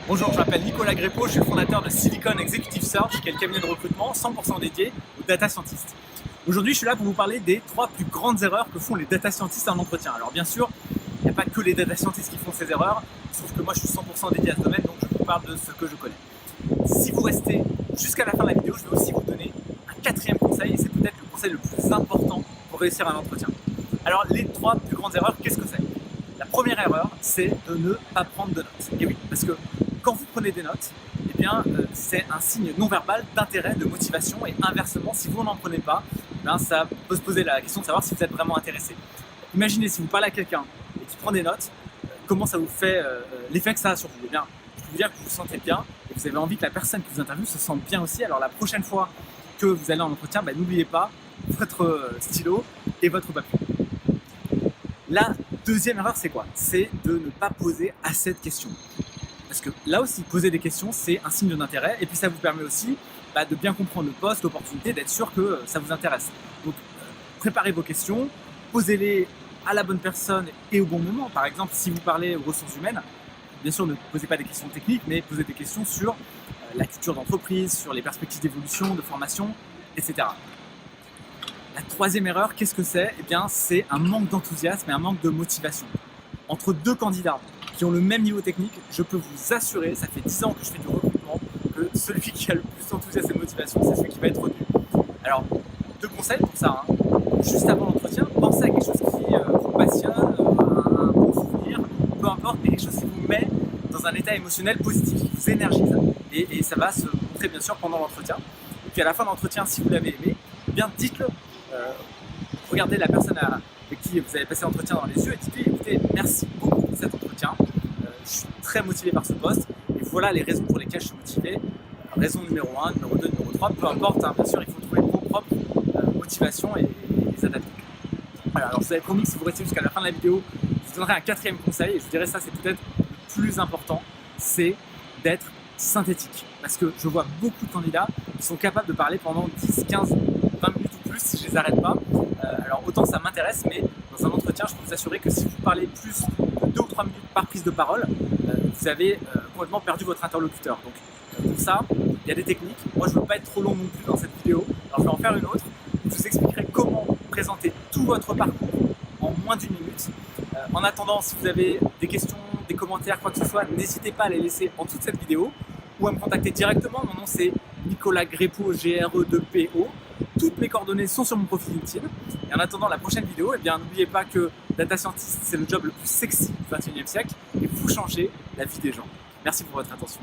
Bonjour, je m'appelle Nicolas Grépeau, je suis le fondateur de Silicon Executive Search, qui est le cabinet de recrutement 100% dédié aux data scientists. Aujourd'hui, je suis là pour vous parler des 3 plus grandes erreurs que font les data scientists en entretien. Alors bien sûr, il n'y a pas que les data scientists qui font ces erreurs, sauf que moi je suis 100% dédié à ce domaine, donc je vous parle de ce que je connais. Si vous restez jusqu'à la fin de la vidéo, je vais aussi vous donner un 4e conseil, et c'est peut-être le conseil le plus important pour réussir un entretien. Alors les 3 plus grandes erreurs, qu'est-ce que c'est? La première erreur, c'est de ne pas prendre de notes. Et oui, parce que quand vous prenez des notes, eh bien, c'est un signe non verbal d'intérêt, de motivation, et inversement, si vous n'en prenez pas, ça peut se poser la question de savoir si vous êtes vraiment intéressé. Imaginez si vous parlez à quelqu'un et qui prend des notes, comment ça vous fait l'effet que ça a sur vous. Eh bien, je peux vous dire que vous vous sentez bien et vous avez envie que la personne qui vous interviewe se sente bien aussi. Alors la prochaine fois que vous allez en entretien, n'oubliez pas votre stylo et votre papier. La deuxième erreur, c'est quoi? C'est de ne pas poser assez de questions. Parce que là aussi, poser des questions, c'est un signe d'intérêt et puis ça vous permet aussi de bien comprendre le poste, l'opportunité, d'être sûr que ça vous intéresse. Donc, préparez vos questions, posez-les à la bonne personne et au bon moment. Par exemple, si vous parlez aux ressources humaines, bien sûr, ne posez pas des questions techniques, mais posez des questions sur la culture d'entreprise, sur les perspectives d'évolution, de formation, etc. La troisième erreur, qu'est-ce que c'est? Eh bien, c'est un manque d'enthousiasme et un manque de motivation. Entre 2 candidats qui ont le même niveau technique, je peux vous assurer, ça fait 10 ans que je fais du recrutement, que celui qui a le plus d'enthousiasme et de motivation, c'est celui qui va être retenu. Alors, 2 conseils pour ça. Juste avant l'entretien, pensez à quelque chose qui vous passionne, un bon souvenir, peu importe, mais quelque chose qui vous met dans un état émotionnel positif, qui vous énergise. Et ça va se montrer bien sûr pendant l'entretien. Et puis à la fin de l'entretien, si vous l'avez aimé, eh bien dites-le. Regardez la personne avec qui vous avez passé l'entretien dans les yeux et dites-lui, écoutez, merci beaucoup pour cet entretien. Je suis très motivé par ce poste et voilà les raisons pour lesquelles je suis motivé. Raison numéro 1, numéro 2, numéro 3, peu importe, bien sûr, il faut trouver vos propres motivations et les adapter. Voilà, alors je vous avais promis que si vous restez jusqu'à la fin de la vidéo, je vous donnerai un 4e conseil et je vous dirais ça, c'est peut-être le plus important, c'est d'être synthétique. Parce que je vois beaucoup de candidats qui sont capables de parler pendant 10, 15, 20 minutes ou plus si je les arrête pas. Alors autant ça m'intéresse, mais dans un entretien, je peux vous assurer que si vous parlez plus de 2 ou 3 minutes par prise de parole, vous avez complètement perdu votre interlocuteur. Donc pour ça, il y a des techniques. Moi, je ne veux pas être trop long non plus dans cette vidéo, alors je vais en faire une autre. Je vous expliquerai comment présenter tout votre parcours en moins d'1 minute. En attendant, si vous avez des questions, des commentaires, quoi que ce soit, n'hésitez pas à les laisser en dessous de cette vidéo ou à me contacter directement. Mon nom c'est Nicolas Grépeau, G-R-E-2-P-O. Toutes mes coordonnées sont sur mon profil LinkedIn. Et en attendant la prochaine vidéo, n'oubliez pas que Data Scientist, c'est le job le plus sexy du 21e siècle et vous changez la vie des gens. Merci pour votre attention.